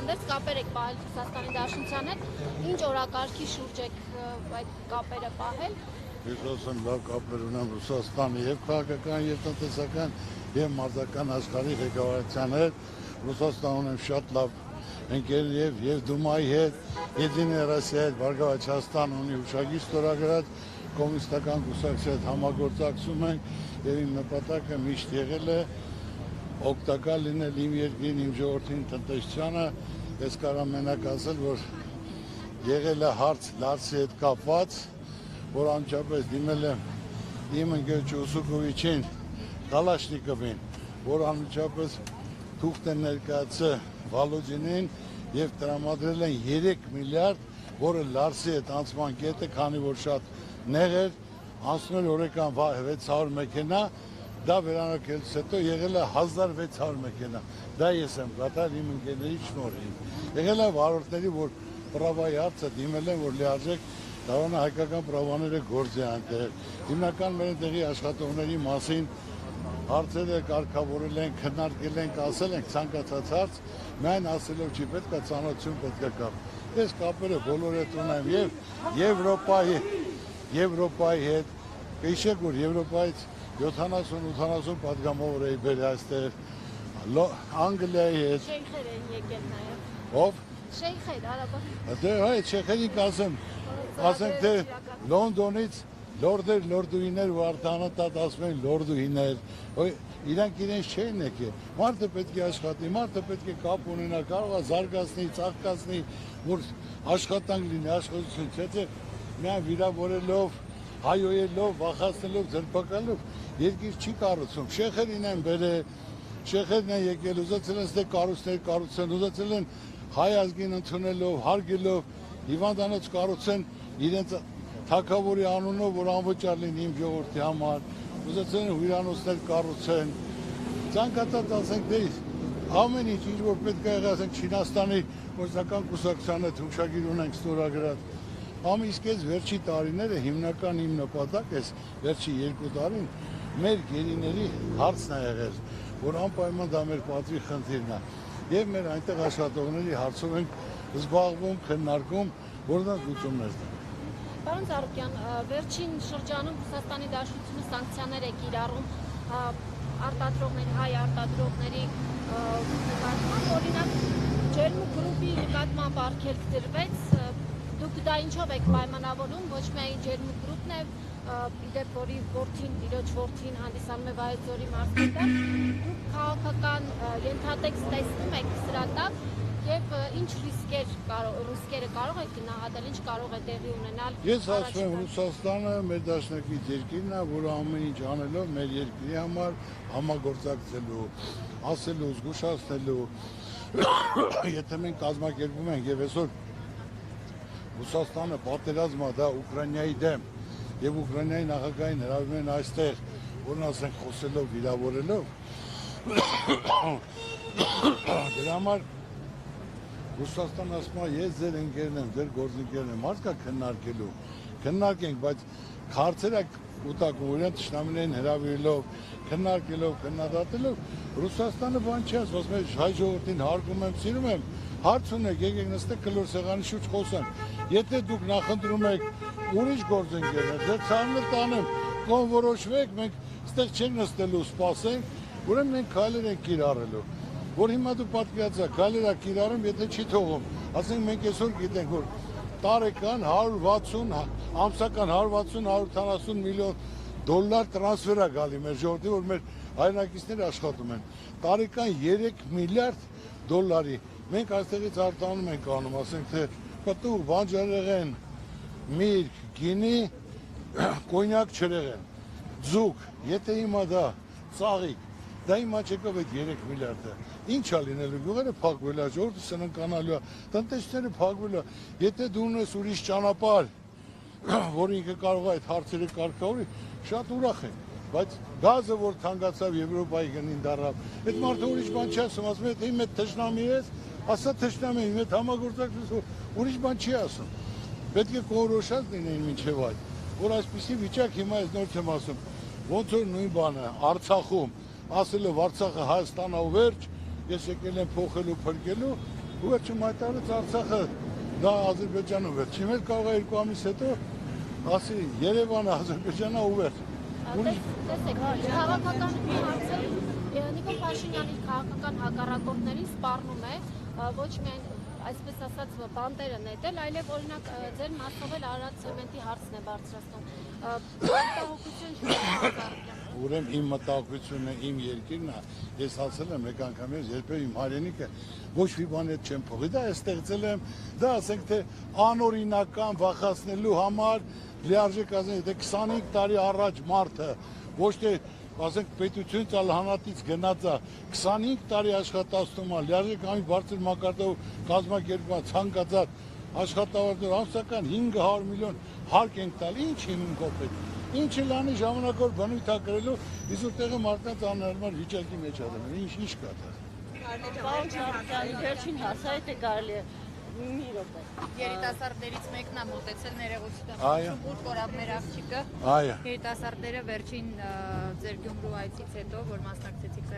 հանդերձ կապեր եք պահել Ռուսաստանի Դաշնության հետ, ինչ օրակարգի շուրջ եք այդ կապերը պահել։ Ես ասեմ, լավ կապեր ունեմ Ռուսաստանի եւ քաղաքական եւ տնտեսական եւ մարզական աշխարհի ղեկավարության հետ։ Ռուսաստան ունեմ շատ լավ ընկեր եւ Դումայի հետ, Եդինե Ռոսիայի հետ, Բարգավաճ Հայաստան ունի ուշագիր ստորագրած կոմունիստական կուսակցի հետ համագործակցում ենք եւ իմ նպատակը միշտ եղել է օգտակար լինել իմ երկրին, իմ ժողովրդին, տնտեսությանը։ Ես կարող մենակ ասել, որ եղել է հարց Լարսի հետ կապված, որ անմիջապես դիմել եմ իմ ընկեր Ուսուկովիչին, Կալաշնիկովին, որ անմիջապես թուղթ են ներկայացրել Վալոդինին եւ տրամադրել են 3 միլիարդ, որը Լարսի հետ անցման կետը, քանի որ շատ նեղ էր, անցնում էր օրական 600 մեքենա, դա վերանորոգելուց հետո եղել է 1600 մեքենա։ Դա ես եմ կատարել իմ ընկերների շնորհիվ։ Եղել է վարորդների, որ պրավայի հարցը դիմել են, որ լիարժեք դառնա հայկական պրավաները գործի այնտեղ։ Հիմնական մեր տեղի աշխատողների մասին հարցերը կարգավորել են, քննարկել ենք, ասել ենք ցանկացած հարց, միայն ասելով չի պետք է ծանոթություն պետք է կապ։ Ես կապերը բոլոր հետ ունեմ եւ Եվրոպայի հետ, հիշեք, որ Եվրոպայից 70-80 պատգամավոր էի բերել այստեղ, Անգլիայի հետ։ Շեյխեր են եկել նաև։ Ով? Շեյխեր, արաբա։ Դե հայ շեյխերին ասենք թե Լոնդոնից լորդեր, լորդուհիներ ու արտանոթ ասում են լորդուհիներ, իրանք իրենց չեն եկել, մարդը պետք է աշխատի, մարդը պետք է կապ ունենա, կարող է զարգացնի, ծաղկացնի, որ աշխատանք լինի, աշխատություն, չէ՞ միայն վիրավորելով, հայոյելով, վախացնելով, ձերբակալելով, երկիր չի կառուցում, շեյխերին են բերել, շեյխերն են եկել, ուզեցել են ստե կառույցներ կառուցեն, ուզեցել են հայ ազգին ընդունելով, հարգելով, հիվանդանոց կառուցեն իրենց թագավորի անունով, որ անվճար լինի իմ ժողովրդի համար, ուզեցել են հյուրանոցներ կառուցեն, ցանկացած ասենք դե ամեն ինչ որ պետք է եղի, ասենք Չինաստանի Կոմունիստական կուսակցության հետ հուշագիր ունենք ստորագրած, իսկ այս վերջի տարիները հիմնական իմ նպատակ է, վերջի 2 տարին մեր գերիների հարցն է եղել, որ անպայման դա մեր պատվի խնդիրն է, եւ մեր այնտեղ աշխատողների հարցով ենք զբաղվում, քննարկում, որոնք լուծումներ տան։ Պարոն Ծառուկյան, վերջին շրջանում Ռուսաստանի Դաշնությունը սանկցիաներ է կիրառում արտադրողների, հայ արտադրողների նկատմամբ, օրինակ Ջերմուկ գրուպի նկատմամբ արգելք դրվեց, դուք դա ինչով եք պայմանավորում, ոչ միայն Ջերմուկ գրուպն է, իդեպ որի որդին, տիրոջ որդին հանդիսանում է Վայոց-Ձորի մարզպետը, դուք քաղաքական ենթատեքստ տեսնում եք սրա տակ եւ ինչ ռիսկերը կարող եք գնահատել, ինչ կարող է տեղի ունենալ։ Ես ասում եմ, Ռուսաստանը մեր դաշնակից երկիրն է, որը ամեն ինչ անելով մեր երկրի համար համագործակցելու, ասելու, զգուշացնելու, եթե մենք կազմակերպում ենք եւ այսօր Ռուսաստանը պատերազմա դա Ուկրաինայի դեմ եւ Ուկրաինայի նախագահին հրավիրում են այստեղ, որն ասենք խոսելով, վիրավորելով, դրա համար Ռուսաստանը ասում է, ես ձեր ընկերն եմ, ձեր գործընկերն եմ, հարց կա քննարկենք, բայց հարցերը ուտակում, որին թշնամիներին հրավիրելով, քննարկելով, քննադատելով, Ռուսաստանը բան չի ասում, հայ ժողովրդին հարգում եմ, սիրում եմ, հարց ունեք, եկեք նստեք կլոր սեղանի շուրջ խոսանք, եթե դուք նախընտրում եք ուրիշ գործընկերներ, ձեր ցավը տանեմ, կողմ որոշվեք, մենք ստեղ չենք նստելու, սպասենք, ուրեմն մենք քայլեր ենք կիրառելու, որ հիմա դու պատկերացրու, քայլեր եք կիրառում, եթե չի թողում, ասենք մենք այսօր գիտենք, որ տարեկան 160, ամսական 160-170 միլիոն դոլար տրանսֆեր է գալի մեր ժողովրդի, որ մեր հայրենակիցները աշխատում են, տարեկան 3 միլիարդ դոլարի, մենք այստեղից արտանում ենք անում, ասենք թե պտուղ, բանջարեղեն, միրգ, գինի, կոնյակ չրեղեն, ձուկ, եթե հիմա դա ծաղիկ, դա հիմա չեկով այդ 3 միլիարդը, ինչ է լինելու, գյուղերը փակվել է, ժողովուրդը սննկանալու է, տնտեսությունները փակվել է, եթե դու ունես ուրիշ ճանապարհ, որ ինքը կարող է այդ հարցերը կարգավորի, շատ ուրախ ենք, բայց գազը, որ թանկացավ Եվրոպայի գնին դառավ, այդ մարդը ուրիշ բան չի ասում, ասում է, թե իմ հետ թշնամի ես, ասա թշնամի, իմ հետ համագործակցություն, ուրիշ բան չի ասում, պետք է կողորոշած լինեին մինչև այդ, որ այսպիսի վիճակ հիմա ես նոր չեմ ասում, ոնց որ նույն բանը, Արցախում, ասելով Արցախը Հայաստանն ա վերջ, ես եկել եմ փոխելու, փրկելու, ու վերջում հայտարարեց Արցախը դա Ադրբեջանը վերջին էլ կարող է 2 ամիս հետո ասի Երևանը Ադրբեջանա ու վերջ։ Տեսեք, քաղաքական հարցը Նիկոլ Փաշինյանի քաղաքական հակառակորդներին սպառնում է ոչ միայն այսպես ասած բանտերը նետել, այլև օրինակ ձեր մասով էլ Արարատ ցեմենտի հարցն է բարձրացնում։ Մտահոգություն չկա։ Ուրեմն իմ մտահոգությունն է, իմ երկիրն է, ես ասել եմ մեկ անգամ երբեք իմ հայրենիքը ոչ մի բան հետ չեմ փոխի, դա է ստեղծել եմ, դա ասենք թե անօրինական վախացնելու համար լիարժեք ասենք թե 25 տարի առաջ մարդը ոչ թե ասենք պետություն ցալ հանատից գնաց է 25 տարի աշխատացնում է լիարժեք ամի բարձր մակարդակով կազմակերպված ցանկացած աշխատավարձով ամսական 500 միլիոն հարկ ենք տալ, ինչ հիմն կոպետ, ինչը լանի ժամանակավոր բնույթ ակրելու, իսկ տեղը մարդկանց անհարմար վիճակի մեջ ադեմ, ինչ կա դա։ Պարոն Չարխյանի վերջին հասայտ է կարելի է մի րոպե։ Երիտասարդներից մեկն է մոտեցել ներողություն Այո։ շուտ կորավ մեր աղջիկը։ Այո։ Երիտասարդները վերջին ձեր Գյումրու այցից հետո, որ մասնակցեցիք